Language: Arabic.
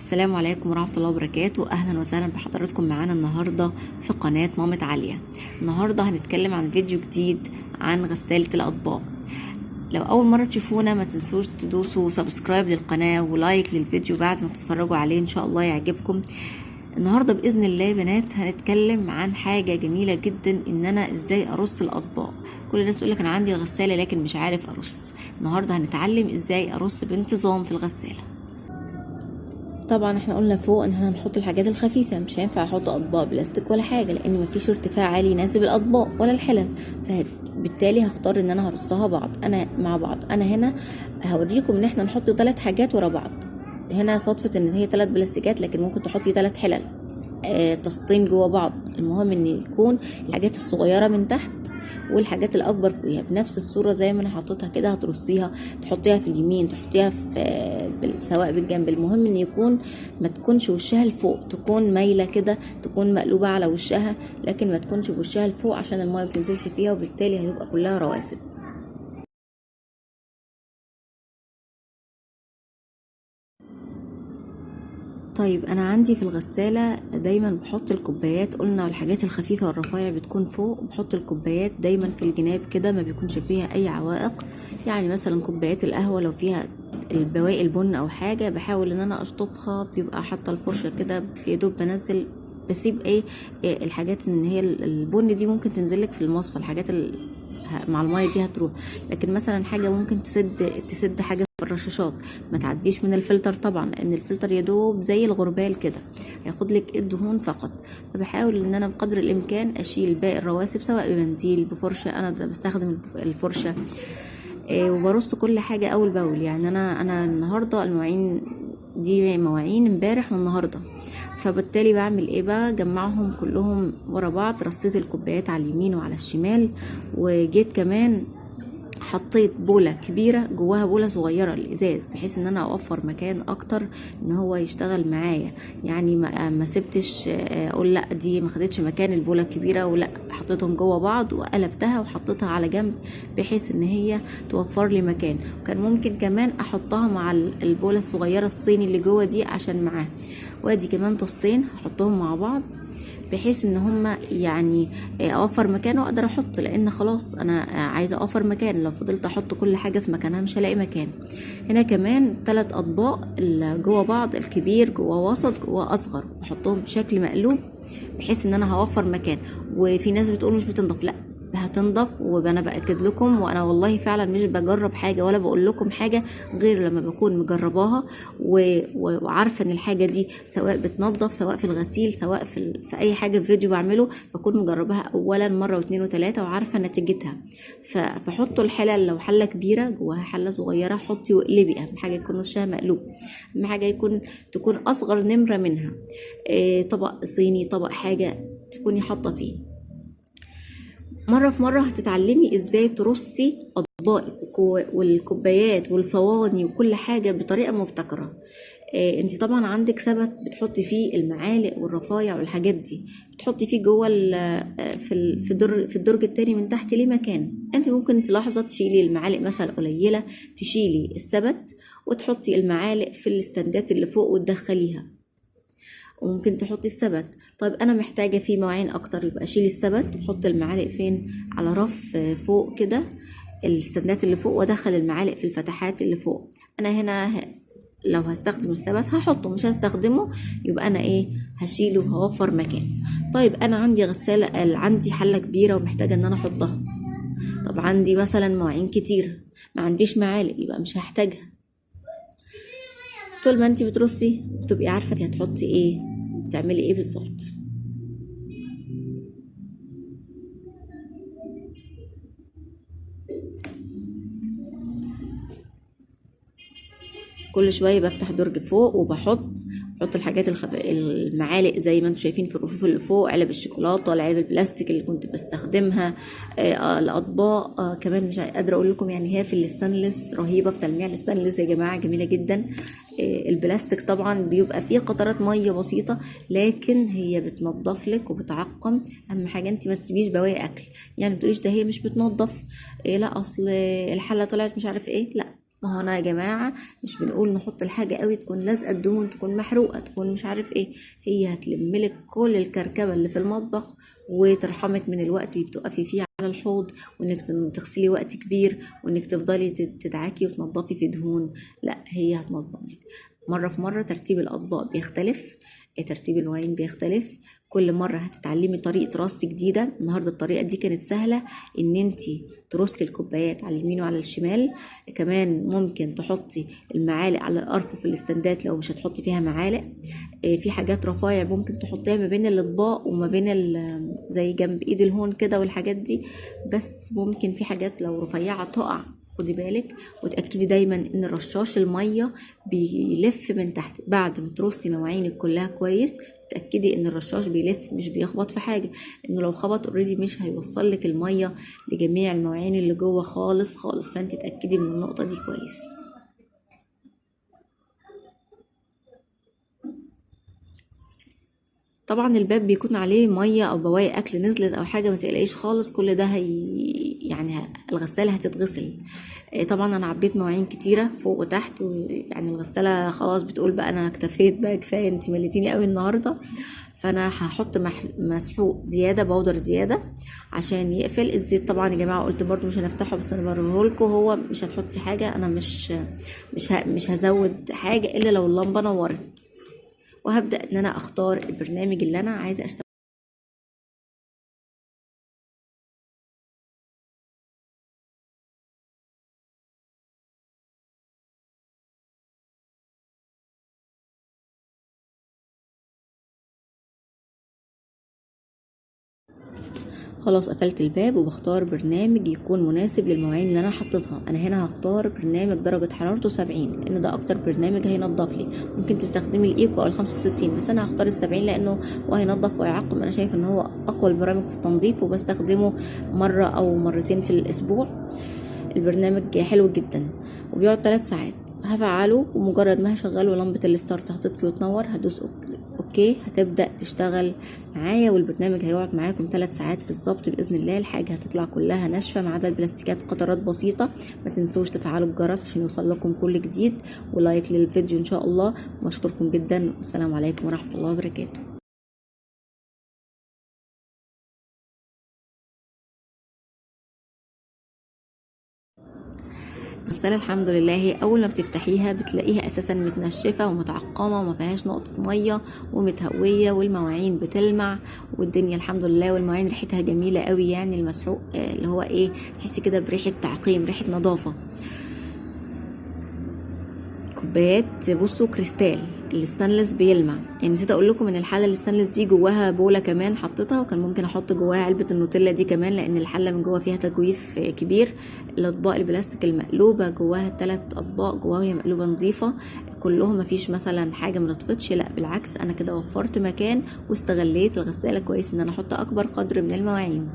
السلام عليكم ورحمة الله وبركاته. أهلا وسهلا بحضراتكم معانا النهاردة في قناة مامة عالية. النهاردة هنتكلم عن فيديو جديد عن غسالة الأطباق. لو أول مرة تشوفونا ما تنسوش تدوسوا سبسكرايب للقناة ولايك للفيديو بعد ما تتفرجوا عليه، إن شاء الله يعجبكم. النهاردة بإذن الله بنات هنتكلم عن حاجة جميلة جدا، إن أنا إزاي أرص الأطباق. كل الناس تقولك أنا عندي الغسالة لكن مش عارف أرص. النهاردة هنتعلم إزاي أرص بانتظام في الغسالة. طبعا احنا قلنا فوق ان احنا هنحط الحاجات الخفيفه، مش هينفع احط اطباق بلاستيك ولا حاجه لان مفيش ارتفاع عالي يناسب الاطباق ولا الحلل، فبالتالي هختار ان انا هرصها مع بعض. انا هنا هوريكم ان احنا نحط 3 حاجات ورا بعض. هنا صدفه ان هي 3 بلاستيكات لكن ممكن تحطي 3 حلل تسطين جوا بعض. المهم ان يكون الحاجات الصغيره من تحت والحاجات الاكبر فوقيها بنفس الصوره زي ما انا حطيتها كده. هترصيها، تحطيها في اليمين، تحطيها في سواء بالجنب. المهم ان يكون ما تكونش وشها لفوق، تكون مايله كده، تكون مقلوبه على وشها لكن ما تكونش بوشها لفوق عشان الميه ما بتنزلش فيها وبالتالي هتبقى كلها رواسب. طيب انا عندي في الغسالة دايما بحط الكوبايات، قلنا والحاجات الخفيفة والرفايع بتكون فوق، بحط الكوبايات دايما في الجناب كده ما بيكونش فيها اي عوائق. يعني مثلا كوبايات القهوة لو فيها البواقي البن او حاجة بحاول ان انا اشطفها، بيبقى حاطة الفرشة كده يدوب بنزل، بسيب إيه الحاجات ان هي البن دي ممكن تنزلك في المصفى، الحاجات مع المية دي هتروح. لكن مثلا حاجة ممكن تسد حاجة في الرشاشات ما تعديش من الفلتر طبعا، لان الفلتر يدوب زي الغربال كده هياخد لك الدهون فقط. فبحاول ان انا بقدر الامكان اشيل باقي الرواسب سواء بمنديل بفرشة، انا بستخدم الفرشة. وبرص كل حاجة اول باول. يعني انا النهاردة المواعين دي مواعين امبارح والنهاردة، فبالتالي بعمل ايه بقى، جمعهم كلهم ورا بعض. رصيت الكوبايات على اليمين وعلى الشمال، وجيت كمان حطيت بولة كبيرة جواها بولة صغيرة الازاز بحيث ان انا اوفر مكان اكتر ان هو يشتغل معايا. يعني ما سبتش اقول لا دي ما خدتش مكان البولة الكبيرة، ولا حطيتهم جوا بعض وقلبتها وحطيتها على جنب بحيث ان هي توفر لي مكان. وكان ممكن كمان احطها مع البولة الصغيرة الصيني اللي جوا دي عشان معاه. وادي كمان طاستين هحطهم مع بعض بحيث ان هما يعني اوفر مكان واقدر احط، لان خلاص انا عايزه اوفر مكان. لو فضلت احط كل حاجه في مكانها مش هلاقي مكان. هنا كمان 3 اطباق اللي جوه بعض، الكبير جوه وسط جوه اصغر، بحطهم بشكل مقلوب بحيث ان انا هوفر مكان. وفي ناس بتقول مش بتنضف، لا هتنضف، وانا باكد لكم، وانا والله فعلا مش بجرب حاجه ولا بقول لكم حاجه غير لما بكون مجرباها وعارفه ان الحاجه دي سواء بتنضف سواء في الغسيل سواء في اي حاجه في فيديو بعمله بكون مجرباها اولا مره واثنين وثلاثه وعارفه نتيجتها. فحطوا الحلل، لو حله كبيره جواها حله صغيره حطي واقلبي. اهم حاجه يكون وشها مقلوب، اهم حاجه تكون اصغر نمره منها. طبق صيني، طبق حاجه تكوني حاطه فيه. مرة في مرة هتتعلمي ازاي ترصي اطباقك والكوبايات والصواني وكل حاجة بطريقة مبتكرة. انت طبعا عندك سبت بتحطي فيه المعالق والرفايع والحاجات دي، بتحطي فيه جوه في الدرج التاني من تحت ليه مكان. انت ممكن في لحظة تشيلي المعالق مثلا قليلة، تشيلي السبت وتحطي المعالق في الاستندات اللي فوق وتدخليها، وممكن تحطي السبت. طيب انا محتاجه فيه مواعين اكتر، يبقى اشيل السبت وحط المعالق فين، على رف فوق كده السندات اللي فوق، وادخل المعالق في الفتحات اللي فوق. انا هنا لو هستخدم السبت هحطه، مش هستخدمه يبقى انا هشيله وهوفر مكان. طيب انا عندي غساله، عندي حله كبيره ومحتاجه ان انا احطها. طب عندي مثلا مواعين كتير ما عنديش معالق يبقى مش هحتاجها. طول ما انتي بترصي بتبقي عارفه انتي هتحطي ايه وتعملي ايه بالظبط. كل شويه بفتح درج فوق وبحط الحاجات المعالق زي ما انتم شايفين في الرفوف اللي فوق، علب الشوكولاته، العلب البلاستيك اللي كنت بستخدمها، الاطباق. كمان مش قادره اقول لكم، يعني هي في الاستانلس رهيبه، في تلميع الاستانلس يا جماعه جميله جدا. البلاستيك طبعا بيبقى فيه قطرات ميه بسيطه لكن هي بتنظف لك وبتعقم. اهم حاجه انت ما تسيبيش بواقي اكل، يعني ما تقوليش ده هي مش بتنظف، لا اصل الحله طلعت مش عارف ايه، لا ما هو انا يا جماعه مش بنقول نحط الحاجه قوي تكون لازقه الدهون، تكون محروقه، تكون مش عارف ايه. هي هتلملك كل الكركبه اللي في المطبخ، وترحمك من الوقت اللي بتقفي فيه على الحوض، وانك تغسلي وقت كبير، وانك تفضلي تدعكي وتنضفي في دهون. لا، هي هتنظم لك. مرة في مرة ترتيب الأطباق بيختلف، ترتيب المواعين بيختلف. كل مرة هتتعلمي طريقة رص جديدة. النهاردة الطريقة دي كانت سهلة، ان انتي ترصي الكوبايات على اليمين وعلى الشمال. كمان ممكن تحطي المعالق على الأرفف الاستندات لو مش هتحطي فيها معالق. في حاجات رفايع ممكن تحطيها ما بين الأطباق وما بين زي جنب ايد الهون كده والحاجات دي. بس ممكن في حاجات لو رفيعة تقع، خدي بالك. وتأكدي دايما ان رشاش المية بيلف من تحت. بعد ما ترصي مواعينك كلها كويس، تأكدي ان الرشاش بيلف مش بيخبط في حاجة، انه لو خبط اوريدي مش هيوصل لك المية لجميع المواعين اللي جوه خالص خالص. فانت تأكدي من النقطة دي كويس. طبعا الباب بيكون عليه ميه او بواقي اكل نزلت او حاجه، ما تقلقيش خالص، كل ده يعني الغساله هتتغسل. طبعا انا عبيت مواعين كتيره فوق وتحت، يعني الغساله خلاص بتقول بقى انا اكتفيت بقى، كفايه انت مليتيني قوي النهارده. فانا هحط مسحوق زياده، بودر زياده عشان يقفل. الزيت طبعا يا جماعه قلت برضو مش هنفتحه، بس انا بوريهولكوا. هو مش هتحطي حاجه، انا مش هزود حاجه الا لو اللمبه نورت. وهبدأ ان انا اختار البرنامج اللي انا عايزة اشتغل. خلاص قفلت الباب وبختار برنامج يكون مناسب للمواعين اللي انا حطيتها. انا هنا هختار برنامج درجة حرارته 70 لان ده اكتر برنامج هينضف لي. ممكن تستخدمي الايكو او ال 65، بس انا هختار ال70 لانه وهينضف ويعقم. انا شايف ان هو اقوى البرامج في التنظيف، وبستخدمه مرة او مرتين في الاسبوع. البرنامج حلو جدا وبيقعد 3 ساعات. هفعله، ومجرد ما هشغله لمبة الستارت هتطفي وتنور، هدوس اوكي، هتبدأ تشتغل معايا. والبرنامج هيقعد معاكم 3 ساعات بالظبط بإذن الله. الحاجة هتطلع كلها ناشفة ما عدا البلاستيكات قطرات بسيطة. ما تنسوش تفعلوا الجرس عشان يوصل لكم كل جديد، ولايك للفيديو ان شاء الله. واشكركم جدا، والسلام عليكم ورحمة الله وبركاته. الغسالة الحمد لله هي اول ما بتفتحيها بتلاقيها اساسا متنشفة ومتعقمة وما فيهاش نقطة مية ومتهوية، والمواعين بتلمع والدنيا الحمد لله. والمواعين ريحتها جميلة قوي، يعني المسحوق اللي هو ايه، تحسي كده بريحة تعقيم، ريحة نظافة. كوبايات بصوا كريستال، الستانلس بيلمع. يعني نسيت اقول لكم ان الحله الستانلس دي جواها بوله كمان حطيتها، وكان ممكن احط جواها علبه النوتيلا دي كمان لان الحله من جوا فيها تجويف كبير. الاطباق البلاستيك المقلوبه جواها 3 اطباق جواها وهي مقلوبه نظيفه كلهم، مفيش مثلا حاجه ما نطفتش، لا بالعكس. انا كده وفرت مكان واستغليت الغساله كويس ان انا احط اكبر قدر من المواعين.